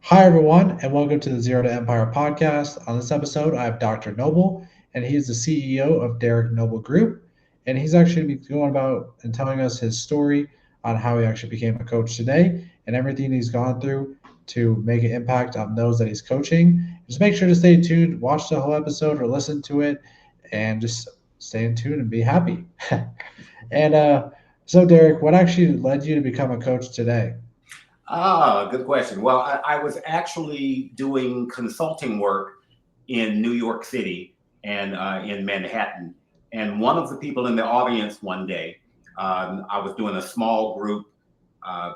Hi, everyone, and welcome to the Zero to Empire podcast. On this episode, I have Dr. Noble, and he is the CEO of Derrick Noble Group. And he's actually going about and telling us his story on how he actually became a coach today and everything he's gone through to make an impact on those that he's coaching. Just make sure to stay tuned, watch the whole episode or listen to it, and just stay in tune and be happy. And Derrick, what actually led you to become a coach today? Good question. Well, I was actually doing consulting work in New York City and in Manhattan. And one of the people in the audience one day, I was doing a small group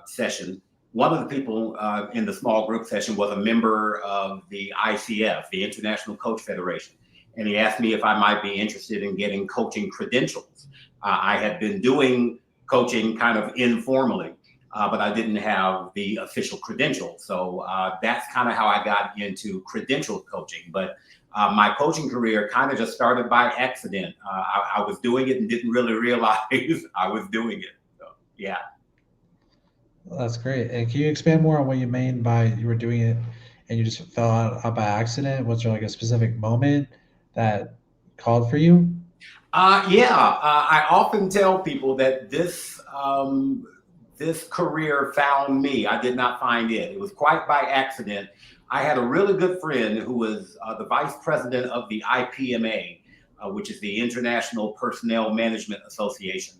session. One of the people in the small group session was a member of the ICF, the International Coach Federation. And he asked me if I might be interested in getting coaching credentials. I had been doing coaching kind of informally. But I didn't have the official credential. So that's kind of how I got into credentialed coaching. But my coaching career kind of just started by accident. I was doing it and didn't really realize I was doing it. So, yeah. That's great. And can you expand more on what you mean by you were doing it and you just fell out by accident? Was there like a specific moment that called for you? I often tell people that this career found me. I did not find it. It was quite by accident. I had a really good friend who was the vice president of the IPMA, which is the International Personnel Management Association.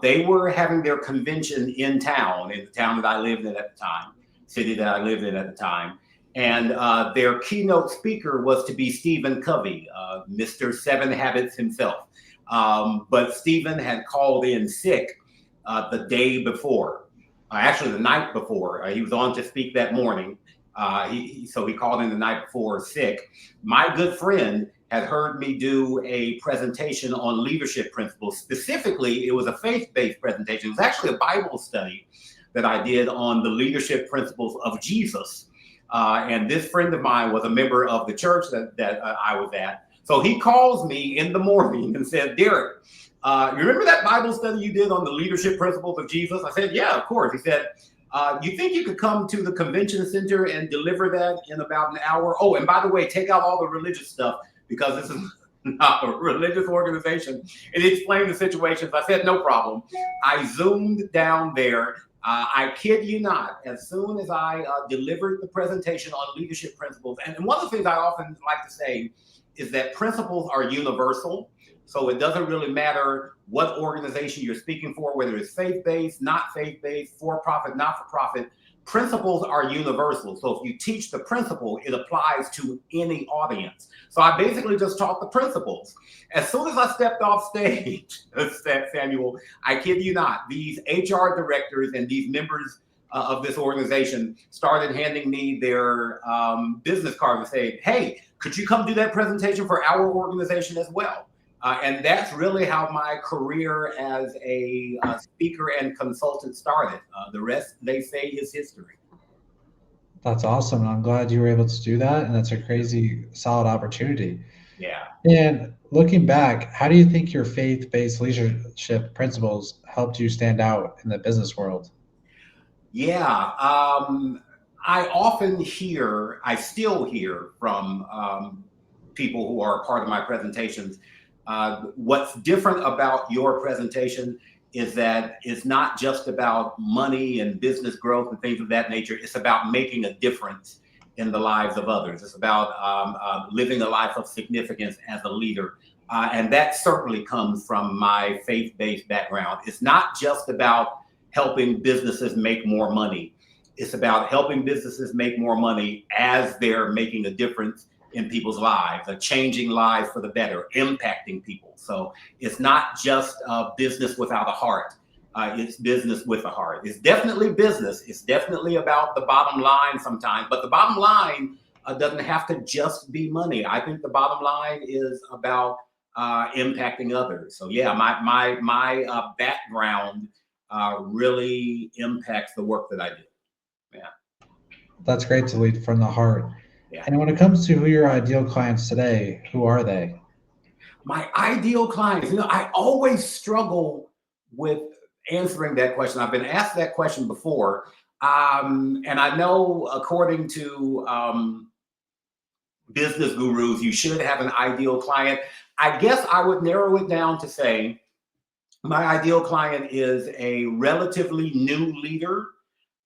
They were having their convention in the town that I lived in at the time, city that I lived in at the time. And their keynote speaker was to be Stephen Covey, Mr. Seven Habits himself. But Stephen had called in sick the day before, actually the night before. He was on to speak that morning. So he called in the night before sick. My good friend had heard me do a presentation on leadership principles. Specifically, it was a faith-based presentation. It was actually a Bible study that I did on the leadership principles of Jesus. And this friend of mine was a member of the church that I was at. So he calls me in the morning and said, Derrick, you remember that Bible study you did on the leadership principles of Jesus? I said, yeah, of course. He said, you think you could come to the convention center and deliver that in about an hour? Oh, and by the way, take out all the religious stuff because this is not a religious organization. And he explained the situation. I said, no problem. I zoomed down there. I kid you not, as soon as I delivered the presentation on leadership principles, and one of the things I often like to say is that principles are universal. So it doesn't really matter what organization you're speaking for, whether it's faith-based, not faith-based, for-profit, not-for-profit. Principles are universal. So if you teach the principle, it applies to any audience. So I basically just taught the principles. As soon as I stepped off stage, Samuel, I kid you not, these HR directors and these members of this organization started handing me their business card and saying, hey, could you come do that presentation for our organization as well? And that's really how my career as a speaker and consultant started. The rest, they say, is history. That's awesome. I'm glad you were able to do that. And that's a crazy, solid opportunity. Yeah. And looking back, how do you think your faith based leadership principles helped you stand out in the business world? Yeah. I still hear from people who are part of my presentations. What's different about your presentation is that it's not just about money and business growth and things of that nature. It's about making a difference in the lives of others. It's about living a life of significance as a leader. And that certainly comes from my faith-based background. It's not just about helping businesses make more money. It's about helping businesses make more money as they're making a difference in people's lives, changing lives for the better, impacting people. So it's not just business without a heart. It's business with a heart. It's definitely business. It's definitely about the bottom line sometimes, but the bottom line doesn't have to just be money. I think the bottom line is about impacting others. So yeah, my background really impacts the work that I do. Yeah, That's great to lead from the heart. yeah. And when it comes to who your ideal clients today, who are they? My ideal clients, I always struggle with answering that question. I've been asked that question before. And I know according to business gurus, you should have an ideal client. I guess I would narrow it down to say my ideal client is a relatively new leader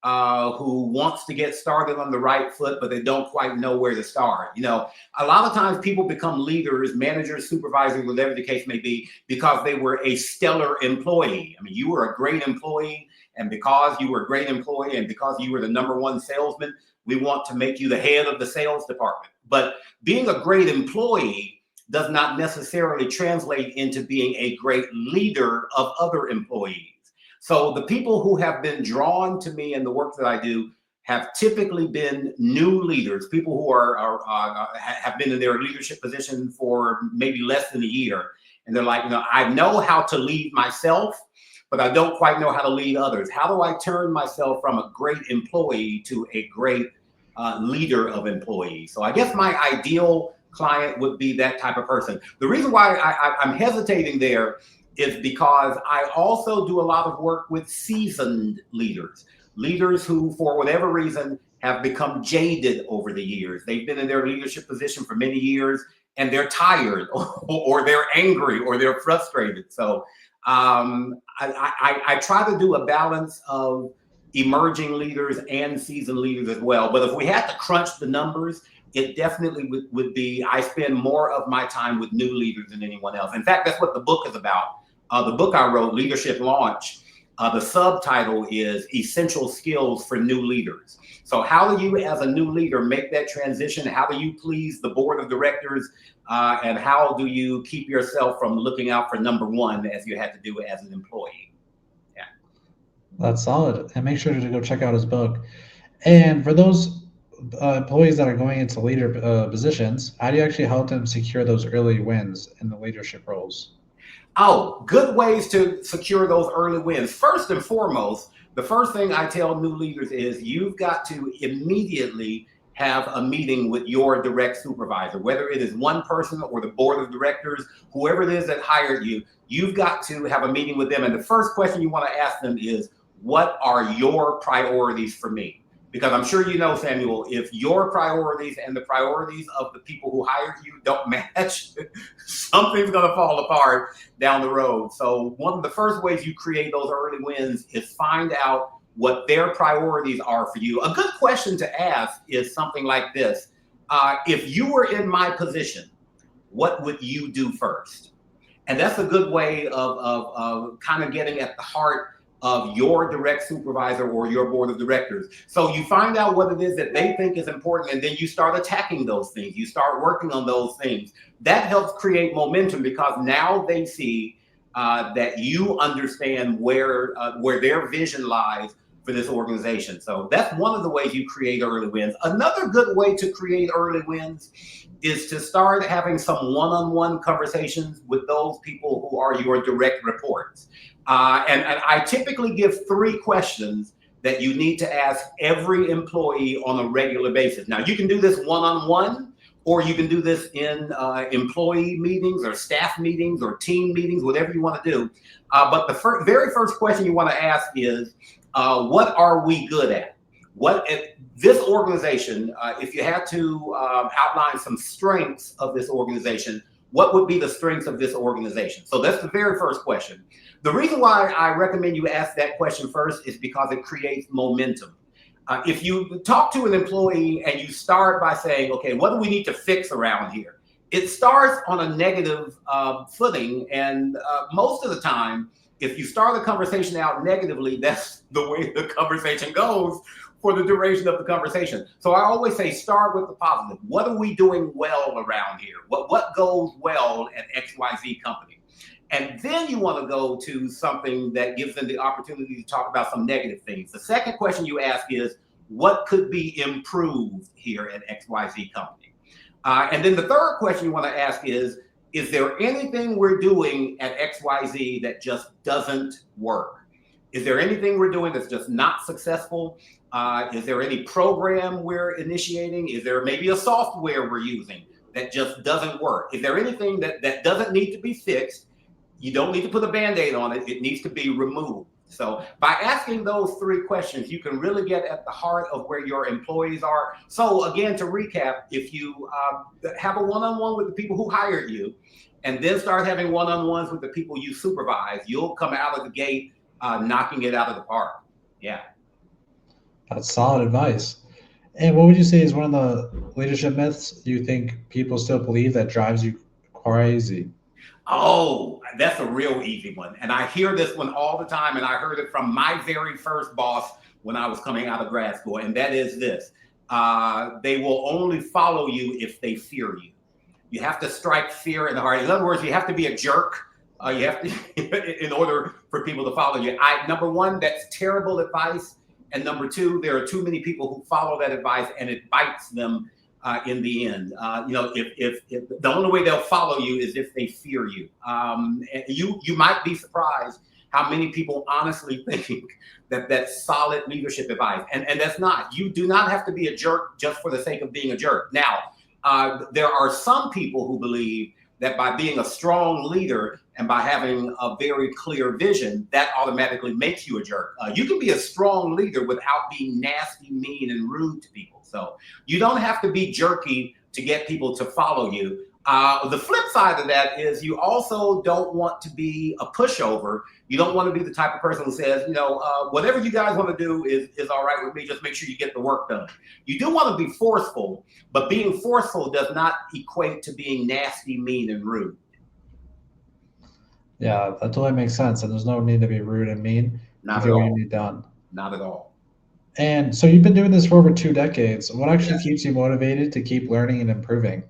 who wants to get started on the right foot, but they don't quite know where to start. You know, a lot of times people become leaders, managers, supervisors, whatever the case may be, because they were a stellar employee. I mean, you were a great employee, and because you were a great employee and because you were the number one salesman, we want to make you the head of the sales department. But being a great employee does not necessarily translate into being a great leader of other employees. So the people who have been drawn to me and the work that I do have typically been new leaders, people who have been in their leadership position for maybe less than a year. And they're like, you know, I know how to lead myself, but I don't quite know how to lead others. How do I turn myself from a great employee to a great leader of employees? So I guess my ideal client would be that type of person. The reason why I'm hesitating there is because I also do a lot of work with seasoned leaders, leaders who, for whatever reason, have become jaded over the years. They've been in their leadership position for many years and they're tired or they're angry or they're frustrated. So I try to do a balance of emerging leaders and seasoned leaders as well. But if we had to crunch the numbers, it definitely would be, I spend more of my time with new leaders than anyone else. In fact, that's what the book is about. The book I wrote, Leadership Launch, the subtitle is Essential Skills for New Leaders. So how do you, as a new leader, make that transition? How do you please the board of directors? And how do you keep yourself from looking out for number one as you had to do it as an employee? Yeah. That's solid. And make sure to go check out his book. And for those employees that are going into leader positions, how do you actually help them secure those early wins in the leadership roles? Oh, good ways to secure those early wins. First and foremost, the first thing I tell new leaders is you've got to immediately have a meeting with your direct supervisor, whether it is one person or the board of directors, whoever it is that hired you, you've got to have a meeting with them. And the first question you want to ask them is, what are your priorities for me? Because I'm sure you know, Samuel, if your priorities and the priorities of the people who hired you don't match, something's going to fall apart down the road. So one of the first ways you create those early wins is find out what their priorities are for you. A good question to ask is something like this. If you were in my position, what would you do first? And that's a good way of kind of getting at the heart of your direct supervisor or your board of directors. So you find out what it is that they think is important, and then you start attacking those things. You start working on those things. That helps create momentum because now they see that you understand where their vision lies for this organization. So that's one of the ways you create early wins. Another good way to create early wins is to start having some one-on-one conversations with those people who are your direct reports. And I typically give 3 questions that you need to ask every employee on a regular basis. Now, you can do this one-on-one, or you can do this in employee meetings or staff meetings or team meetings, whatever you want to do. But the very first question you want to ask is, what are we good at? What this organization, if you had to outline some strengths of this organization, what would be the strengths of this organization? So that's the very first question. The reason why I recommend you ask that question first is because it creates momentum. If you talk to an employee and you start by saying, okay, what do we need to fix around here? It starts on a negative footing. And most of the time, if you start a conversation out negatively, that's the way the conversation goes for the duration of the conversation. So I always say, start with the positive. What are we doing well around here? What goes well at XYZ company? And then you want to go to something that gives them the opportunity to talk about some negative things. The second question you ask is, what could be improved here at XYZ company? And then the third question you want to ask is there anything we're doing at XYZ that just doesn't work? Is there anything we're doing that's just not successful? Is there any program we're initiating? Is there maybe a software we're using that just doesn't work? Is there anything that doesn't need to be fixed? You don't need to put a Band-Aid on it. It needs to be removed. So by asking those 3 questions, you can really get at the heart of where your employees are. So again, to recap, if you have a one-on-one with the people who hired you, and then start having one-on-ones with the people you supervise, you'll come out of the gate knocking it out of the park. Yeah. That's solid advice. And what would you say is one of the leadership myths you think people still believe that drives you crazy? Oh, that's a real easy one. And I hear this one all the time. And I heard it from my very first boss when I was coming out of grad school. And that is this: they will only follow you if they fear you. You have to strike fear in the heart. In other words, you have to be a jerk. You have to, in order for people to follow you. Number one, that's terrible advice. And number two, there are too many people who follow that advice and it bites them in the end. If the only way they'll follow you is if they fear you. You might be surprised how many people honestly think that that's solid leadership advice. And that's not. You do not have to be a jerk just for the sake of being a jerk. Now, there are some people who believe that by being a strong leader and by having a very clear vision, that automatically makes you a jerk. You can be a strong leader without being nasty, mean, and rude to people. So you don't have to be jerky to get people to follow you. The flip side of that is you also don't want to be a pushover. You don't want to be the type of person who says, whatever you guys want to do is all right with me. Just make sure you get the work done. You do want to be forceful, but being forceful does not equate to being nasty, mean, and rude. Yeah, that totally makes sense. And there's no need to be rude and mean Not to at get what you all. need done. Not at all. And so you've been doing this for over 2 decades. What actually keeps you motivated to keep learning and improving?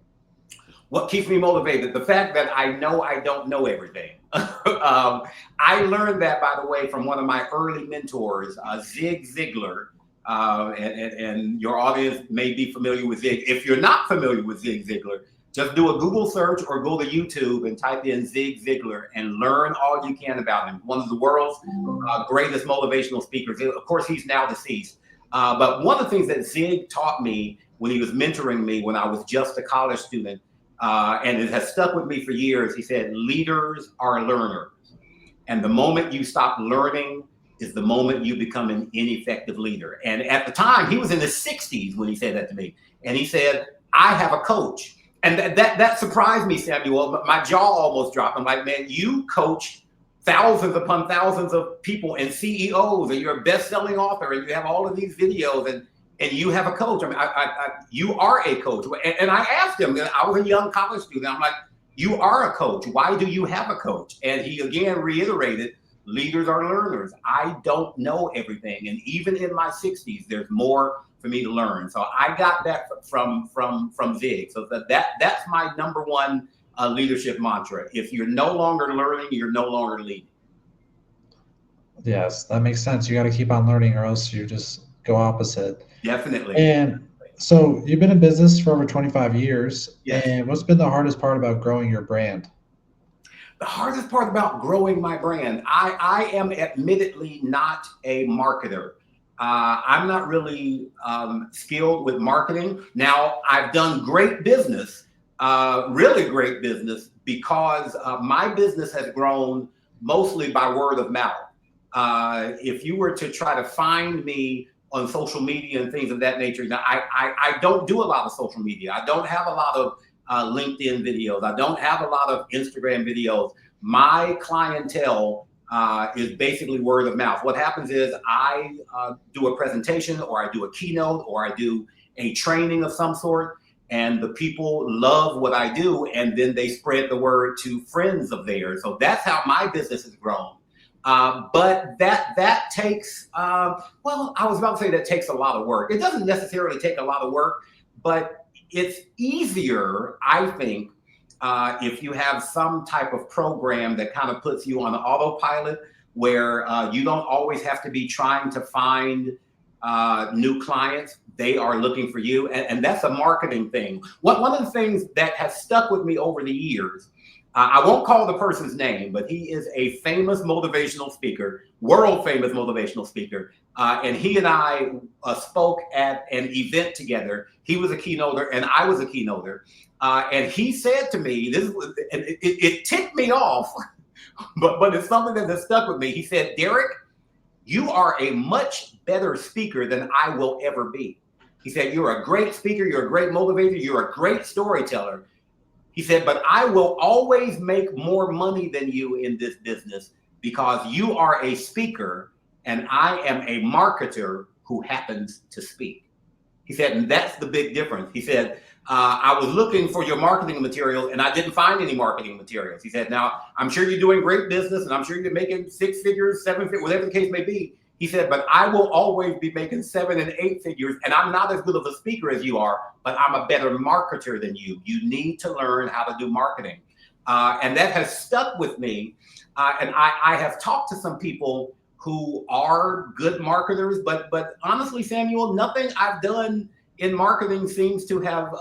What keeps me motivated? The fact that I know I don't know everything. I learned that, by the way, from one of my early mentors, Zig Ziglar. And your audience may be familiar with Zig. If you're not familiar with Zig Ziglar, just do a Google search or go to YouTube and type in Zig Ziglar and learn all you can about him. One of the world's greatest motivational speakers. Of course, he's now deceased. But one of the things that Zig taught me when he was mentoring me when I was just a college student, and it has stuck with me for years, he said, leaders are learners. And the moment you stop learning is the moment you become an ineffective leader. And at the time, he was in his 60s when he said that to me. And he said, I have a coach. And that surprised me, Samuel. My jaw almost dropped. I'm like, man, you coach thousands upon thousands of people and CEOs, and you're a best-selling author, and you have all of these videos, and you have a coach. I mean, you are a coach. And I asked him, I was a young college student. I'm like, you are a coach. Why do you have a coach? And he again reiterated, leaders are learners. I don't know everything. And even in my 60s, there's more for me to learn. So I got that from Zig. So that's my number one leadership mantra. If you're no longer learning, you're no longer leading. Yes, that makes sense. You got to keep on learning or else you just go opposite. Definitely. And so you've been in business for over 25 years. Yes. And what's been the hardest part about growing your brand? The hardest part about growing my brand, I am admittedly not a marketer. I'm not really skilled with marketing. Now, I've done great business, really great business, because my business has grown mostly by word of mouth. If you were to try to find me on social media and things of that nature, I don't do a lot of social media. I don't have a lot of LinkedIn videos. I don't have a lot of Instagram videos. My clientele is basically word of mouth. What happens is I do a presentation, or I do a keynote, or I do a training of some sort, and the people love what I do, and then they spread the word to friends of theirs. So that's how my business has grown. But that takes, I was about to say that takes a lot of work. It doesn't necessarily take a lot of work, but it's easier, I think, if you have some type of program that kind of puts you on autopilot, where you don't always have to be trying to find new clients. They are looking for you. And that's a marketing thing. One of the things that has stuck with me over the years, I won't call the person's name, but he is a famous motivational speaker, world famous motivational speaker. And he and I spoke at an event together. He was a keynoter and I was a keynoter. And he said to me, it ticked me off, but it's something that has stuck with me. He said, Derrick, you are a much better speaker than I will ever be. He said, you're a great speaker, you're a great motivator, you're a great storyteller. He said, but I will always make more money than you in this business because you are a speaker and I am a marketer who happens to speak. He said, and that's the big difference. He said, I was looking for your marketing materials and I didn't find any marketing materials. He said, now, I'm sure you're doing great business and I'm sure you're making 6 figures, 7 figures, whatever the case may be. He said, but I will always be making 7 and 8 figures, and I'm not as good of a speaker as you are, but I'm a better marketer than you. You need to learn how to do marketing. And that has stuck with me. And I have talked to some people who are good marketers, but honestly, Samuel, nothing I've done in marketing seems to have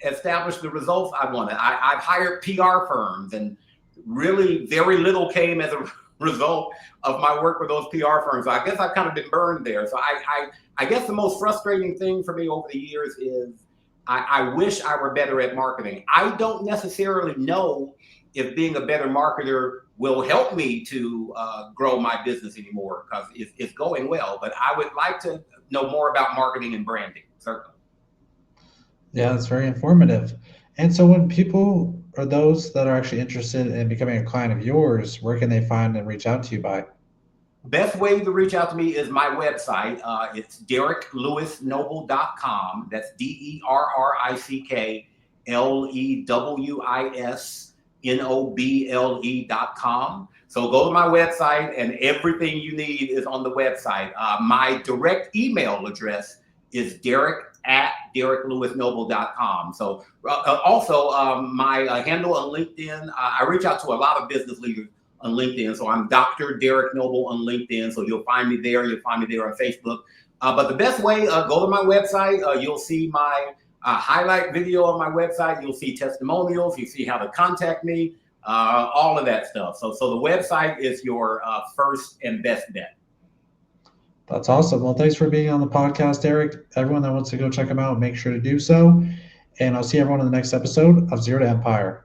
established the results I wanted. I've hired PR firms, and really very little came as a result of my work with those PR firms. So I guess I've kind of been burned there. So I guess the most frustrating thing for me over the years is I wish I were better at marketing. I don't necessarily know if being a better marketer will help me to grow my business anymore, because it's going well. But I would like to know more about marketing and branding, certainly. Yeah, it's very informative. And so when people or those that are actually interested in becoming a client of yours, where can they find and reach out to you by? Best way to reach out to me is my website. It's DerrickLewisNoble.com. That's DerrickLewisNoble.com. So go to my website, and everything you need is on the website. My direct email address is Derrick@DerrickLewisNoble.com. So also my handle on LinkedIn, I reach out to a lot of business leaders on LinkedIn. So I'm Dr. Derrick Noble on LinkedIn. So you'll find me there. You'll find me there on Facebook. But the best way, go to my website. You'll see my highlight video on my website. You'll see testimonials. You see how to contact me, all of that stuff. So the website is your first and best bet. That's awesome. Well, thanks for being on the podcast, Derrick. Everyone that wants to go check him out, make sure to do so. And I'll see everyone in the next episode of Zero to Empire.